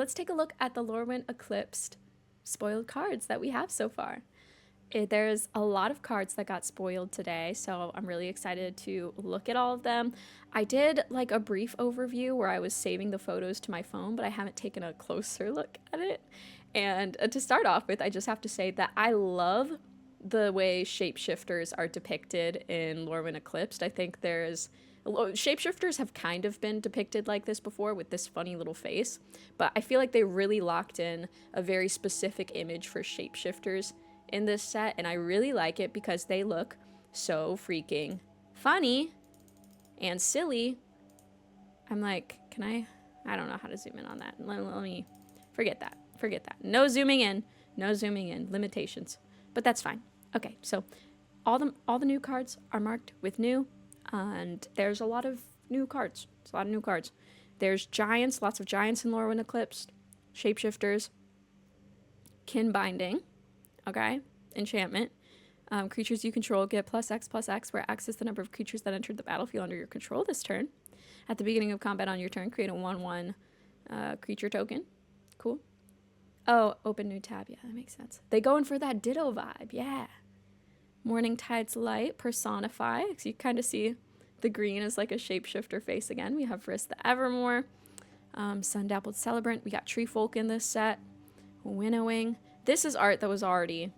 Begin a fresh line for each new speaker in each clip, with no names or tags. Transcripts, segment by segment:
let's take a look at the Lorwyn Eclipsed spoiled cards that we have so far. There's a lot of cards that got spoiled today, so I'm really excited to look at all of them. I did like a brief overview where I was saving the photos to my phone, but I haven't taken a closer look at it. And to start off with, I just have to say that I love the way shapeshifters are depicted in Lorwyn Eclipsed. I think shapeshifters have kind of been depicted like this before with this funny little face, but I feel like they really locked in a very specific image for shapeshifters in this set, and I really like it because they look so freaking funny and silly. I'm like, I don't know how to zoom in on that. Let me forget that. No zooming in. Limitations. But that's fine. Okay, so all the new cards are marked with new, and there's a lot of new cards. There's giants, lots of giants in Lorwyn Eclipsed, shapeshifters, kin binding, okay, enchantment. Creatures you control get +X/+X, where X is the number of creatures that entered the battlefield under your control this turn. At the beginning of combat on your turn, create a 1/1 creature token. Cool. Oh, open new tab. Yeah, that makes sense. They going for that Ditto vibe. Yeah. Morning Tide's Light, personify. So you kind of see the green is like a shapeshifter face again. We have Risk the Evermore. Sun-Dappled Celebrant. We got Tree Folk in this set. Winnowing. This is art that was already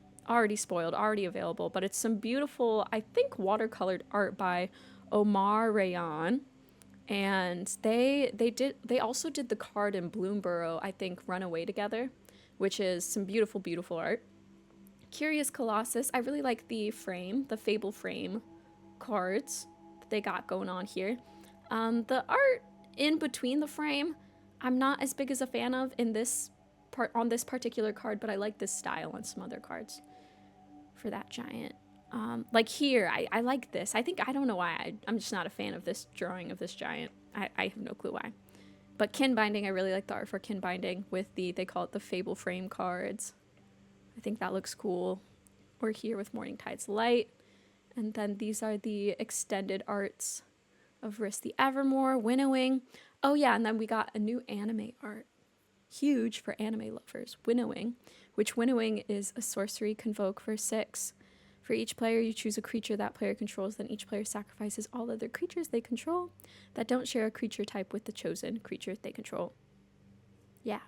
spoiled, already available, but it's some beautiful, I think, watercolored art by Omar Rayan. And they also did the card in Bloomborough, I think, Runaway Together, which is some beautiful, beautiful art. Curious Colossus. I really like the frame, the Fable frame cards that they got going on here. The art in between the frame, I'm not as big as a fan of in this part on this particular card, but I like this style on some other cards for that giant. Like here, I like this. I don't know why. I'm just not a fan of this drawing of this giant. I have no clue why. But kin binding, I really like the art for kin binding with they call it the Fable frame cards. I think that looks cool. Or here with Morning Tide's Light. And then these are the extended arts of Risk the Evermore, Winnowing. Oh yeah, and then we got a new anime art. Huge for anime lovers. Winnowing, which Winnowing is a sorcery convoke for 6. For each player, you choose a creature that player controls, then each player sacrifices all other creatures they control that don't share a creature type with the chosen creature they control. Yeah.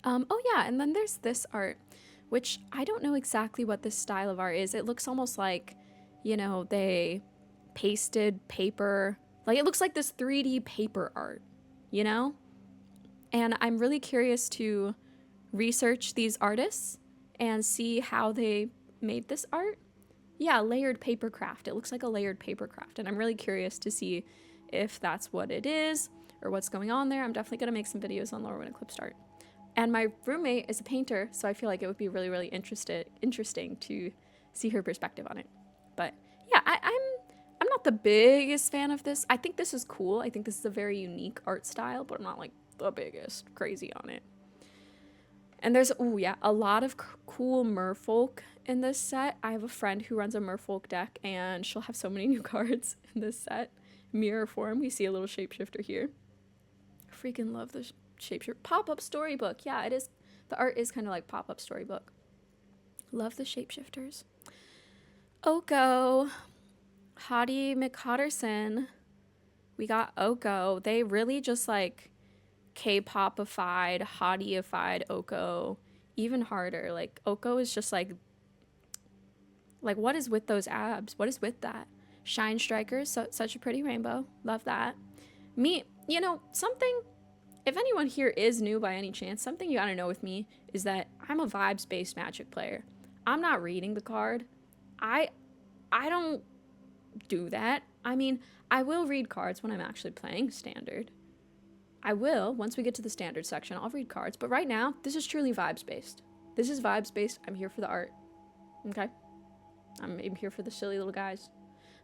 Oh yeah, and then there's this art, which I don't know exactly what this style of art is. It looks almost like, they pasted paper. Like, it looks like this 3D paper art, And I'm really curious to research these artists and see how they made this art. Yeah, layered paper craft. It looks like a layered paper craft, and I'm really curious to see if that's what it is or what's going on there. I'm definitely going to make some videos on Lorwyn Eclipsed art. And my roommate is a painter, so I feel like it would be really, really interesting to see her perspective on it. But yeah, I'm not the biggest fan of this. I think this is cool. I think this is a very unique art style, but I'm not like the biggest crazy on it. And there's, a lot of cool merfolk in this set. I have a friend who runs a merfolk deck, and she'll have so many new cards in this set. Mirror form, we see a little shapeshifter here. Freaking love the shapeshifter. Pop-up storybook. Yeah, it is. The art is kind of like pop-up storybook. Love the shapeshifters. Oko. Hottie McHotterson. We got Oko. They really just like K-popified, hottyified Oko even harder. Like, Oko is just like what is with those abs? What is with that? Shine Strikers, such a pretty rainbow. Love that. Something, if anyone here is new by any chance, something you gotta know with me is that I'm a vibes-based Magic player. I'm not reading the card. I don't do that. I mean, I will read cards when I'm actually playing Standard. I will, once we get to the Standard section, I'll read cards. But right now, this is truly vibes-based. This is vibes-based. I'm here for the art. Okay? I'm here for the silly little guys.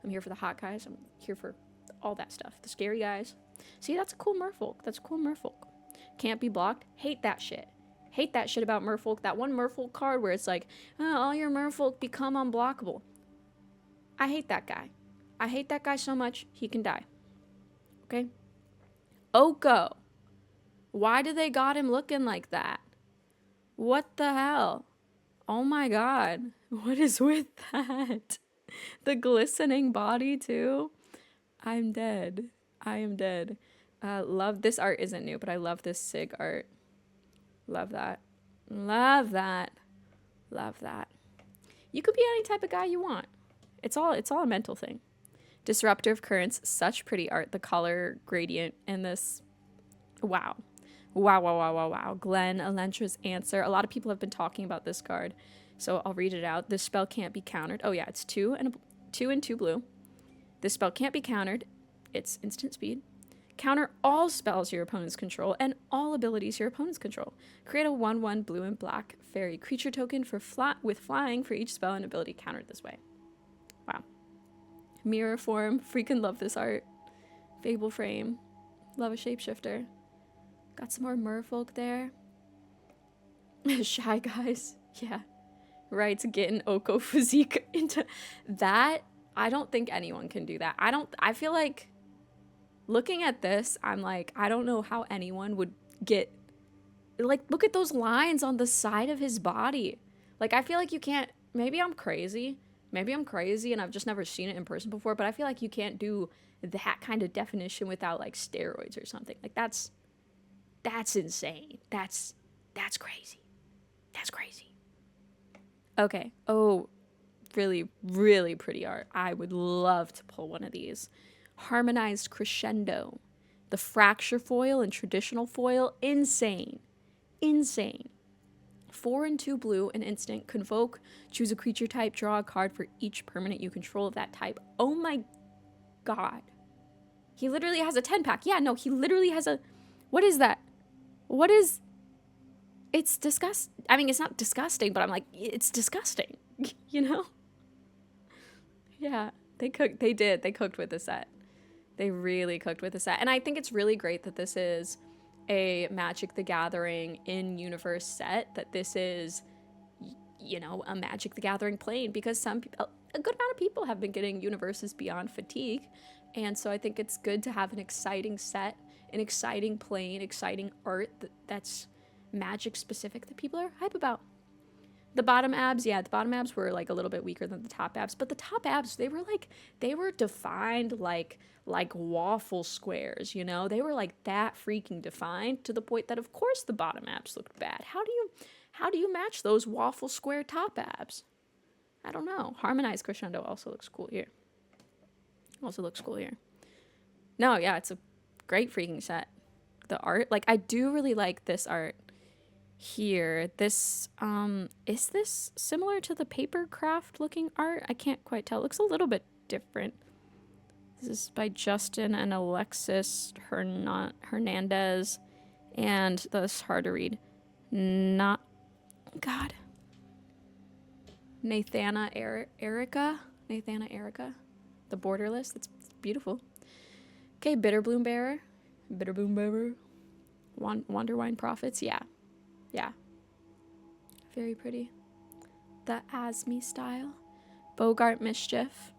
I'm here for the hot guys. I'm here for all that stuff. The scary guys. See, that's a cool merfolk. Can't be blocked. Hate that shit. Hate that shit about merfolk. That one merfolk card where it's like, all your merfolk become unblockable. I hate that guy. I hate that guy so much, he can die. Okay? Oko. Why do they got him looking like that? What the hell? Oh my god. What is with that? The glistening body too? I'm dead. I am dead. Love this art isn't new, but I love this Sig art. Love that. Love that. Love that. You could be any type of guy you want. It's all a mental thing. Disruptive currents, such pretty art. The color gradient in this. Wow. Wow, wow, wow, wow, wow. Glenn, Elentra's answer. A lot of people have been talking about this card, so I'll read it out. This spell can't be countered. Oh yeah, it's 2 and 2 blue. This spell can't be countered. It's instant speed. Counter all spells your opponents control and all abilities your opponents control. Create a 1/1 blue and black fairy creature token with flying for each spell and ability countered this way. Wow. Mirror form. Freaking love this art. Fable frame. Love a shapeshifter. Got some more merfolk there. Shy guys. Yeah. Right, getting Oko physique into that. I don't think anyone can do that. I feel like looking at this, I'm like, I don't know how anyone would get, like, look at those lines on the side of his body. Like, I feel like you can't, maybe I'm crazy and I've just never seen it in person before, but I feel like you can't do that kind of definition without like steroids or something. Like that's insane. That's crazy. That's crazy. Okay. Oh, really, really pretty art. I would love to pull one of these. Harmonized Crescendo. The fracture foil and traditional foil. Insane. Insane. 4 and 2 blue, an instant. Convoke. Choose a creature type. Draw a card for each permanent you control of that type. Oh my god. He literally has a 10-pack. Yeah, no, he literally has a... What is that? What is... It's disgust. I mean, it's not disgusting, but I'm like, it's disgusting. You know? Yeah, they cooked. They did. They cooked with the set. They really cooked with the set. And I think it's really great that this is a Magic the Gathering in-universe set, that this is, you know, a Magic the Gathering plane, because some people, a good amount of people have been getting Universes Beyond Fatigue. And so I think it's good to have an exciting set, an exciting plane, exciting art that's Magic specific that people are hype about. The bottom abs, yeah, the bottom abs were like a little bit weaker than the top abs, but the top abs, they were defined like waffle squares, you know? They were like that freaking defined, to the point that of course the bottom abs looked bad. How do you match those waffle square top abs? I don't know. Harmonized Crescendo also looks cool here. No, yeah, it's a great freaking set. The art, like, I do really like this art here. This is this similar to the paper craft looking art? I can't quite tell. It looks a little bit different. This is by Justin and Alexis Hernandez, and that's hard to read. Nathana Erica. The Borderless. That's beautiful. Okay, Bitterbloom Bearer. Wonderwine Prophets. Yeah. Very pretty. The Asmi style. Bogart Mischief.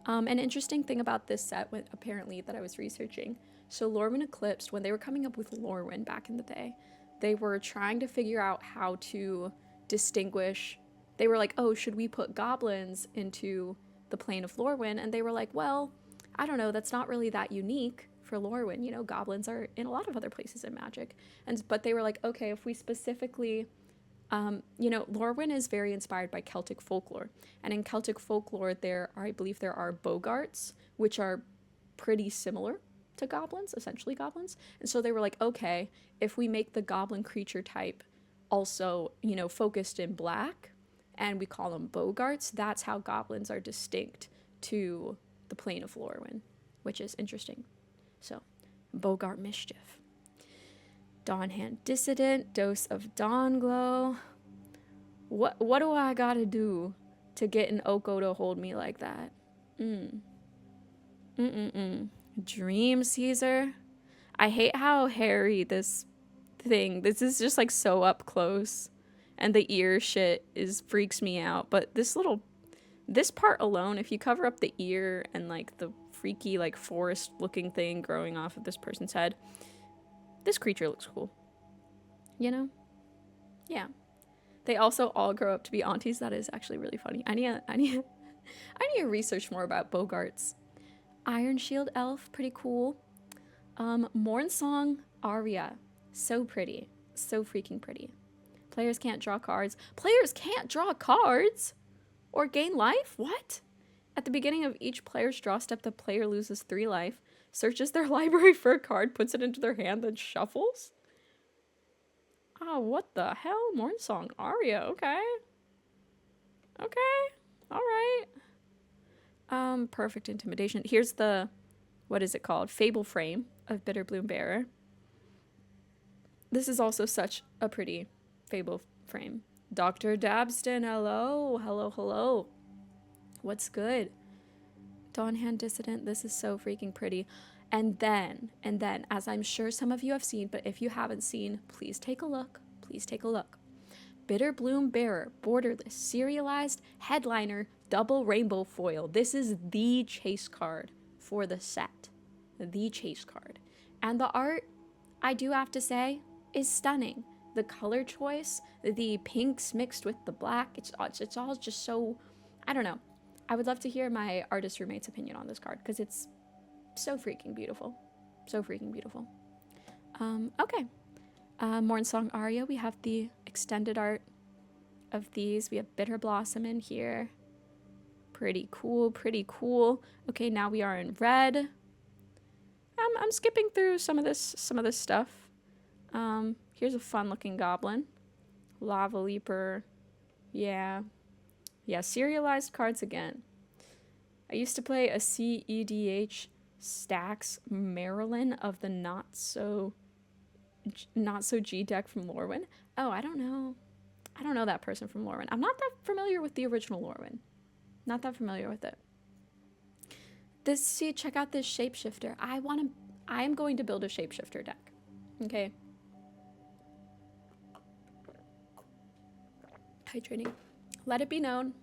An interesting thing about this set, apparently, that I was researching. So Lorwyn Eclipsed, when they were coming up with Lorwyn back in the day, they were trying to figure out how to distinguish. They were like, oh, should we put goblins into the plane of Lorwyn? And they were like, well, I don't know, that's not really that unique for Lorwyn. You know, goblins are in a lot of other places in Magic. But they were like, okay, if we specifically... you know, Lorwyn is very inspired by Celtic folklore. And in Celtic folklore, I believe there are bogarts, which are pretty similar to goblins, essentially goblins. And so they were like, okay, if we make the goblin creature type also, you know, focused in black, and we call them bogarts, that's how goblins are distinct to the plane of Lorwyn, which is interesting. So, Bogart Mischief. Dawnhand Dissident, Dose of Dawnglow. What do I gotta do to get an Oko to hold me like that? Dream Caesar. I hate how hairy this is just like so up close, and the ear shit freaks me out. But this part alone, if you cover up the ear and like the freaky like forest looking thing growing off of this person's head, this creature looks cool. You know? Yeah. They also all grow up to be aunties. That is actually really funny. I need to research more about Bogarts. Iron Shield Elf, pretty cool. Mornsong Aria, so pretty. So freaking pretty. Players can't draw cards. Players can't draw cards? Or gain life? What? At the beginning of each player's draw step, the player loses 3 life, searches their library for a card, puts it into their hand, then shuffles? Oh, what the hell? Mornsong Aria, okay. Okay, alright. Perfect intimidation. Here's the, what is it called? Fable frame of Bitter Bloom Bearer. This is also such a pretty fable frame. Dr. Dabston, hello. Hello, hello. What's good? Dawnhand Dissident, this is so freaking pretty. And then, as I'm sure some of you have seen, but if you haven't seen, please take a look. Please take a look. Bitter Bloom Bearer, borderless, serialized, headliner, double rainbow foil. This is the chase card for the set. The chase card. And the art, I do have to say, is stunning. The color choice, the pinks mixed with the black, it's all just so, I don't know. I would love to hear my artist roommate's opinion on this card because it's so freaking beautiful. So freaking beautiful. Okay. Mornsong Aria, we have the extended art of these. We have Bitter Blossom in here. Pretty cool, pretty cool. Okay, now we are in red. I'm skipping through some of this stuff. Here's a fun looking goblin. Lava Leaper. Yeah, serialized cards again. I used to play a CEDH Stacks Marilyn of the not so G deck from Lorwyn. Oh, I don't know that person from Lorwyn. I'm not that familiar with the original Lorwyn. Not that familiar with it. Check out this shapeshifter. I am going to build a shapeshifter deck. Okay. Hydrating. Let it be known.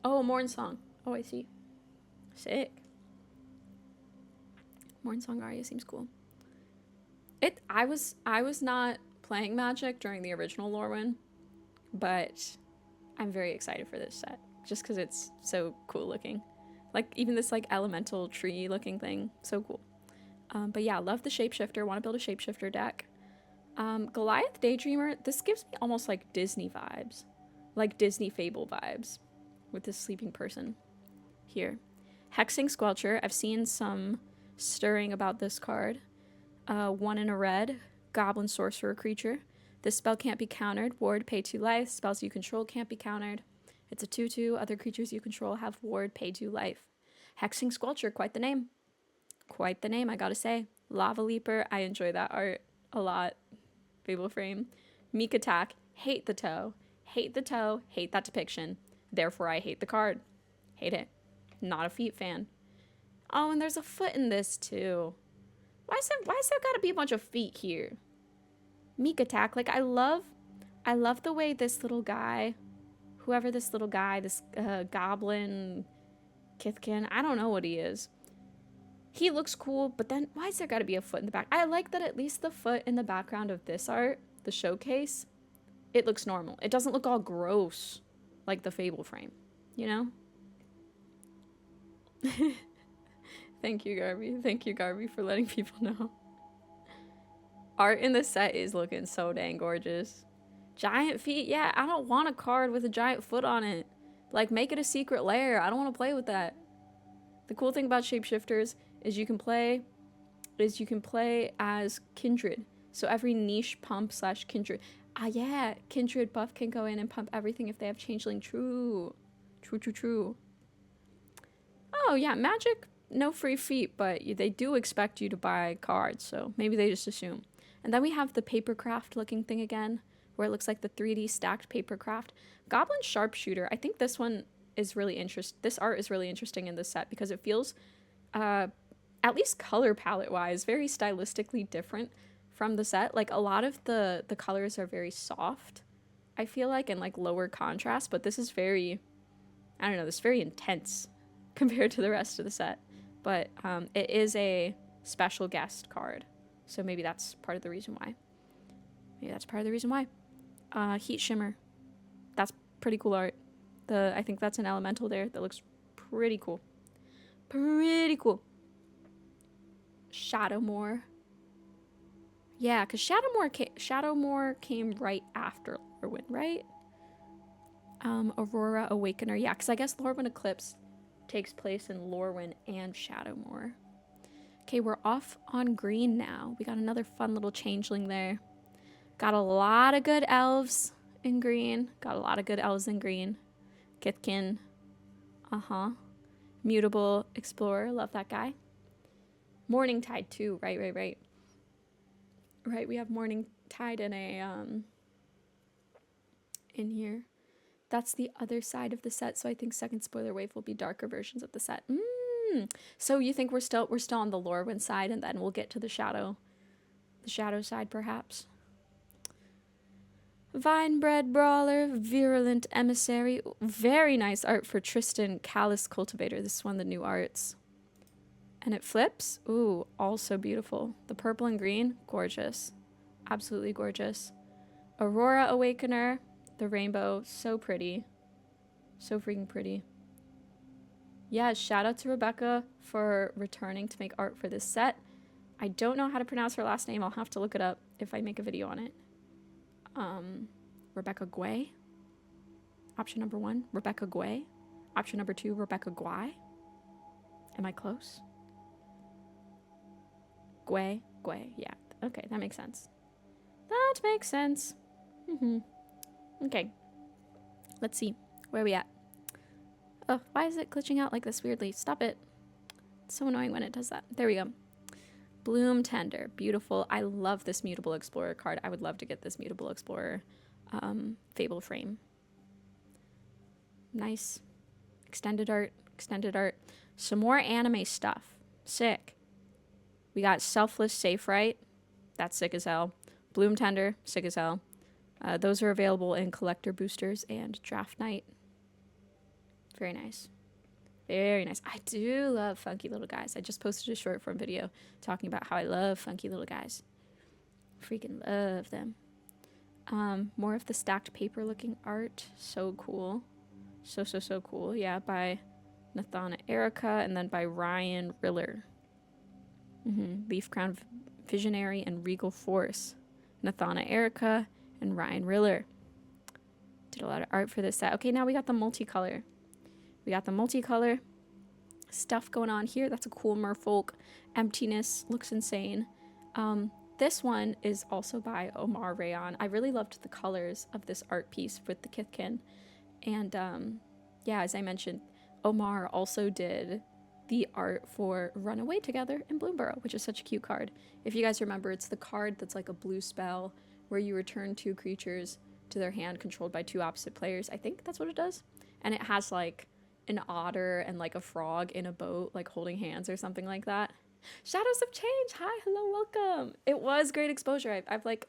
Oh, Mornsong. Oh, I see. Sick. Mornsong Aria seems cool. I was not playing Magic during the original Lorwyn, but I'm very excited for this set just because it's so cool looking. Like even this like elemental tree looking thing, so cool. But yeah, love the shapeshifter. Want to build a shapeshifter deck. Goliath Daydreamer. This gives me almost like Disney vibes, like Disney Fable vibes, with this sleeping person here. Hexing Squelcher. I've seen some stirring about this card. 1 in a red. Goblin Sorcerer creature. This spell can't be countered. Ward, pay 2 life. Spells you control can't be countered. It's a 2/2. Other creatures you control have ward, pay 2 life. Hexing Squelcher, quite the name. Quite the name, I gotta say. Lava Leaper, I enjoy that art a lot. Fable frame. Meek Attack, hate the toe. Hate the toe, hate that depiction. Therefore, I hate the card. Hate it. Not a feet fan. Oh, and there's a foot in this too. Why is there gotta be a bunch of feet here? Meek Attack, like I love the way this little guy, whoever this little guy, this goblin, Kithkin, I don't know what he is. He looks cool, but then why is there gotta be a foot in the back? I like that at least the foot in the background of this art, the showcase, it looks normal. It doesn't look all gross like the Fable frame, you know? Thank you, Garby. Thank you, Garby, for letting people know. Art in the set is looking so dang gorgeous. Giant feet? Yeah, I don't want a card with a giant foot on it. Like, make it a secret lair. I don't want to play with that. The cool thing about shapeshifters is you can play as Kindred. So every niche pump / Kindred. Ah, yeah, Kindred buff can go in and pump everything if they have Changeling. True. True. Oh, yeah, Magic, no free feet, but they do expect you to buy cards, so maybe they just assume. And then we have the papercraft looking thing again, where it looks like the 3D stacked papercraft. Goblin Sharpshooter, I think this one is really interesting. This art is really interesting in this set because it feels, at least color palette wise, very stylistically different from the set. Like a lot of the colors are very soft, I feel like, and like lower contrast, but this is very, I don't know, this is very intense compared to the rest of the set. But it is a special guest card So maybe that's part of the reason why. Heat Shimmer. That's pretty cool art. I think that's an elemental there that looks pretty cool. Shadowmoor. Yeah, because Shadowmoor came right after Lorwyn, right? Aurora Awakener. Yeah, because I guess Lorwyn Eclipsed takes place in Lorwyn and Shadowmoor. Okay, we're off on green now. We got another fun little changeling there. Got a lot of good elves in green. Kithkin. Mutable Explorer. Love that guy. Morningtide too. Right. Right, we have Morningtide in in here. That's the other side of the set, so I think second spoiler wave will be darker versions of the set. So you think we're still on the Lorwyn side, and then we'll get to the shadow side perhaps. Vinebred Brawler, Virulent Emissary. Very nice art for Tristan, Callous Cultivator. This is one of the new arts. And it flips. Ooh, also beautiful. The purple and green, gorgeous. Absolutely gorgeous. Aurora Awakener, the rainbow, so pretty. So freaking pretty. Yeah, shout out to Rebecca for returning to make art for this set. I don't know how to pronounce her last name. I'll have to look it up if I make a video on it. Rebecca Guay. Option number 1, Rebecca Guay. Option number 2, Rebecca Guay. Am I close? Guay. Yeah. Okay, that makes sense. Okay. Let's see. Where are we at? Oh, why is it glitching out like this weirdly? Stop it. It's so annoying when it does that. There we go. Bloom Tender. Beautiful. I love this Mutable Explorer card. I would love to get this Mutable Explorer Fable frame. Nice. Extended art. Some more anime stuff. Sick. We got Selfless Safe Right. That's sick as hell. Bloom Tender. Sick as hell. Those are available in Collector Boosters and Draft Night. Very nice. I do love funky little guys. I just posted a short form video talking about how I love funky little guys. Freaking love them. More of the stacked paper looking art. So cool. So cool. Yeah, by Nathana Erica and then by Ryan Riller. Leaf Crown Visionary and Regal Force. Nathana Erica and Ryan Riller. Did a lot of art for this set. Okay, now we got the multicolor. Stuff going on here. That's a cool merfolk. Emptiness looks insane. This one is also by Omar Rayon. I really loved the colors of this art piece with the Kithkin. And yeah, as I mentioned, Omar also did the art for Runaway Together in Bloomborough, which is such a cute card. If you guys remember, it's the card that's like a blue spell where you return 2 creatures to their hand controlled by 2 opposite players. I think that's what it does. And it has like an otter and like a frog in a boat, like holding hands or something like that. Shadows of Change. Hi, hello, welcome. It was great exposure. I've like,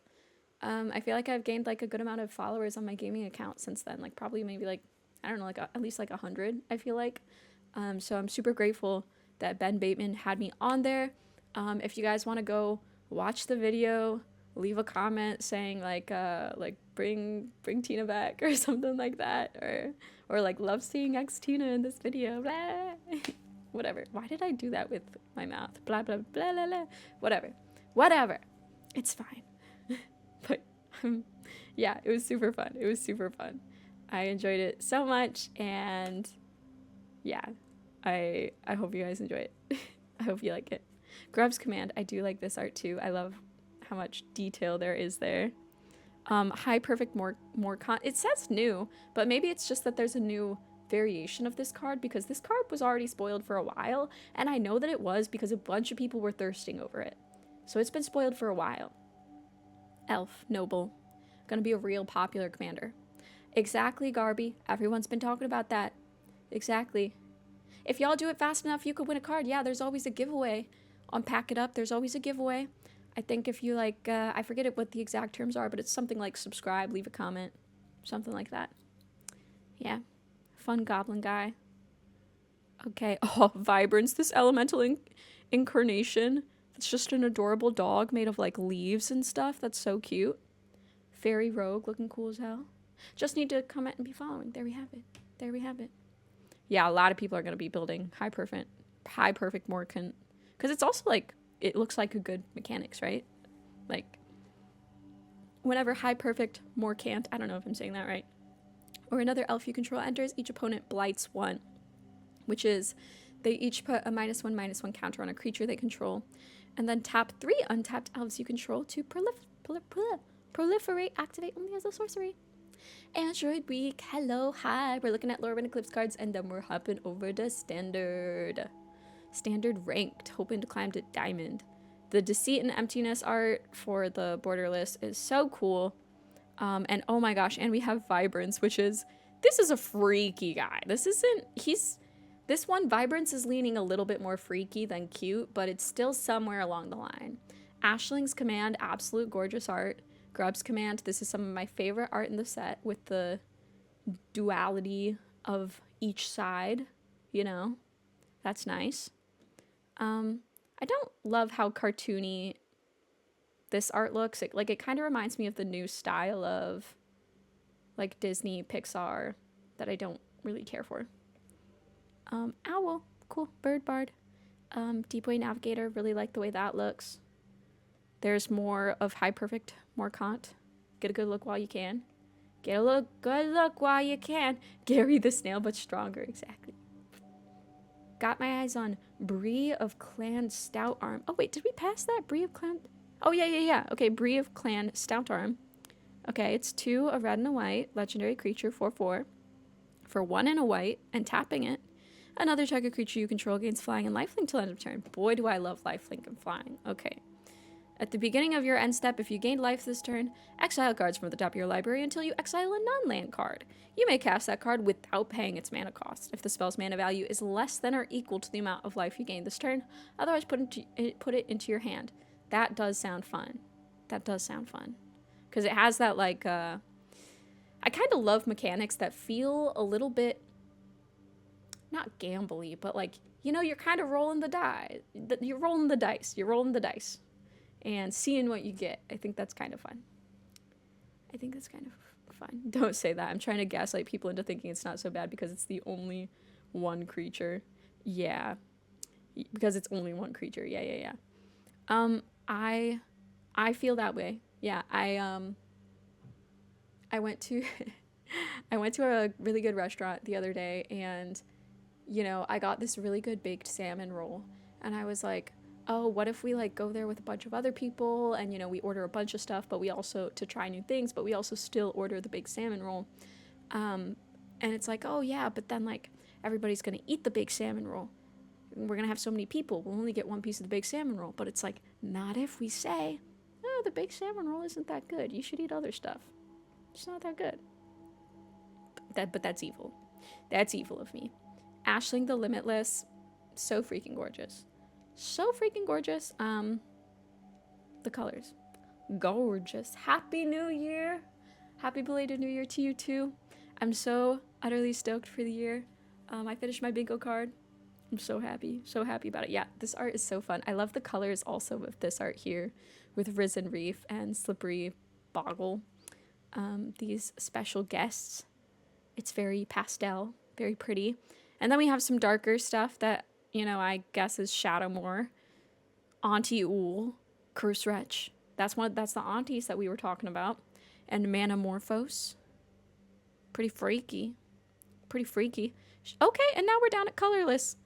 I feel like I've gained like a good amount of followers on my gaming account since then. Like probably maybe like, I don't know, like at least like 100, I feel like. So I'm super grateful that Ben Bateman had me on there. If you guys want to go watch the video, leave a comment saying like bring Tina back or something like that, or like love seeing X Tina in this video, blah. Whatever. Why did I do that with my mouth? Blah blah blah blah blah. Whatever. It's fine. But yeah, it was super fun. I enjoyed it so much, and yeah, I hope you guys enjoy it. I hope you like it. Grub's Command. I do like this art too. I love how much detail there is there. High Perfect it says new, but maybe it's just that there's a new variation of this card, because this card was already spoiled for a while, and I know that it was because a bunch of people were thirsting over it. So it's been spoiled for a while. Elf, Noble. Gonna be a real popular commander. Exactly, Garby. Everyone's been talking about that. Exactly. If y'all do it fast enough, you could win a card. Yeah, there's always a giveaway. On Pack It Up, there's always a giveaway. I think if you like, I forget what the exact terms are, but it's something like subscribe, leave a comment, something like that. Yeah. Fun goblin guy. Okay. Oh, Vibrance. This elemental incarnation It's just an adorable dog made of like leaves and stuff. That's so cute. Fairy Rogue looking cool as hell. Just need to comment and be following. There we have it. There we have it. Yeah, a lot of people are going to be building high perfect Morcant. Because it's also like, it looks like a good mechanics, right? Like, whenever high perfect Morcant, I don't know if I'm saying that right, or another elf you control enters, each opponent blights one, which is they each put a -1/-1 counter on a creature they control, and then tap 3 untapped elves you control to proliferate, activate only as a sorcery. Android Week, hello, hi. We're looking at Lorwyn Eclipsed cards, and then we're hopping over to Standard. Standard ranked, hoping to climb to Diamond. The Deceit and Emptiness art for the borderless is so cool. And oh my gosh, and we have Vibrance, which is, this is a freaky guy. This one, Vibrance is leaning a little bit more freaky than cute, but it's still somewhere along the line. Ashling's Command, absolute gorgeous art. Grub's Command, this is some of my favorite art in the set with the duality of each side, you know? That's nice. I don't love how cartoony this art looks. It kind of reminds me of the new style of like Disney, Pixar that I don't really care for. Owl, cool. Bird Bard. Deepway Navigator, really like the way that looks. There's more of High Perfect Morcant. Get a good look while you can. Get a good look while you can. Gary the Snail, but stronger, exactly. Got my eyes on Bree of Clan Stout Arm. Oh wait, did we pass that? Bree of Clan? Oh yeah. Okay, Bree of Clan Stout Arm. Okay, it's 2, a red and a white, legendary creature, 4/4. For 1 and a white, and tapping it, another target creature you control gains flying and lifelink till end of turn. Boy, do I love lifelink and flying. Okay. At the beginning of your end step, if you gained life this turn, exile cards from the top of your library until you exile a non-land card. You may cast that card without paying its mana cost, if the spell's mana value is less than or equal to the amount of life you gained this turn. Otherwise, put it into your hand. That does sound fun. Because it has that, like, I kind of love mechanics that feel a little bit, not gambly, but like, you know, you're kind of rolling the die. You're rolling the dice. And seeing what you get. I think that's kind of fun. Don't say that. I'm trying to gaslight people into thinking it's not so bad because it's the only one creature. Yeah. Because it's only one creature. Yeah. I feel that way. Yeah. I went to a really good restaurant the other day, and you know, I got this really good baked salmon roll, and I was like, oh, what if we like go there with a bunch of other people and, you know, we order a bunch of stuff, but we also, to try new things, but we also still order the baked salmon roll. And it's like, oh yeah, but then like everybody's going to eat the baked salmon roll. We're going to have so many people. We'll only get one piece of the baked salmon roll. But it's like, not if we say, oh, the baked salmon roll isn't that good. You should eat other stuff. It's not that good. But that's evil. That's evil of me. Ashling the Limitless, so freaking gorgeous. The colors, gorgeous. Happy New Year. Happy belated New Year to you too. I'm so utterly stoked for the year. I finished my bingo card. I'm so happy about it. Yeah, this art is so fun. I love the colors also of this art here with Risen Reef and Slippery Boggle. These special guests. It's very pastel, very pretty. And then we have some darker stuff that, you know, I guess is Shadowmoor, Auntie Ool, Curse Wretch. That's the aunties that we were talking about. And Manamorphose. Pretty freaky. Okay, and now we're down at colorless.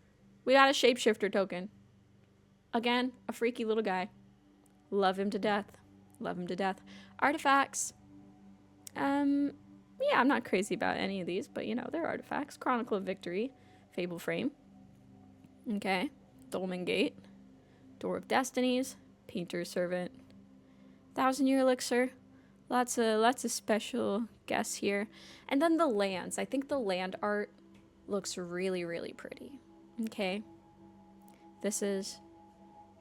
We got a shapeshifter token. Again, a freaky little guy. Love him to death. Artifacts. Yeah, I'm not crazy about any of these, but you know, they're artifacts. Chronicle of Victory, Fable Frame. Okay, Dolmen Gate, Door of Destinies, Painter's Servant, 1,000-Year Elixir. Lots of special guests here. And then the lands. I think the land art looks really, really pretty. Okay. Here's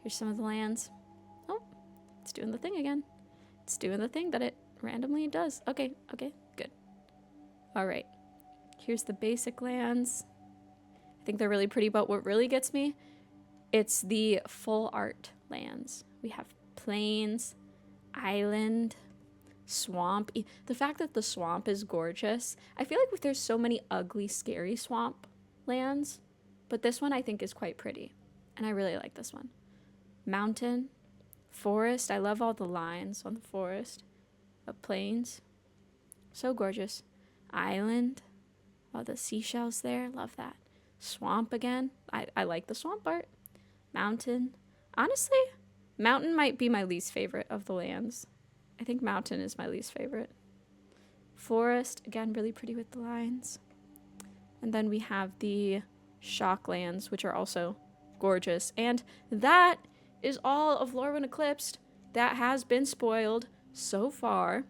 some of the lands. Oh, it's doing the thing again. It's doing the thing that it randomly does. Okay, good. All right. Here's the basic lands. I think they're really pretty, but what really gets me, it's the full art lands. We have plains, island, swamp. The fact that the swamp is gorgeous. I feel like there's so many ugly, scary swamp lands, but this one I think is quite pretty, and I really like this one. Mountain, forest. I love all the lines on the forest. Plains, so gorgeous. Island, all the seashells there, love that. Swamp again. I like the swamp art. Mountain. Honestly, mountain might be my least favorite of the lands. I think mountain is my least favorite. Forest, again, really pretty with the lines. And then we have the shocklands, which are also gorgeous. And that is all of Lorwyn Eclipsed that has been spoiled so far.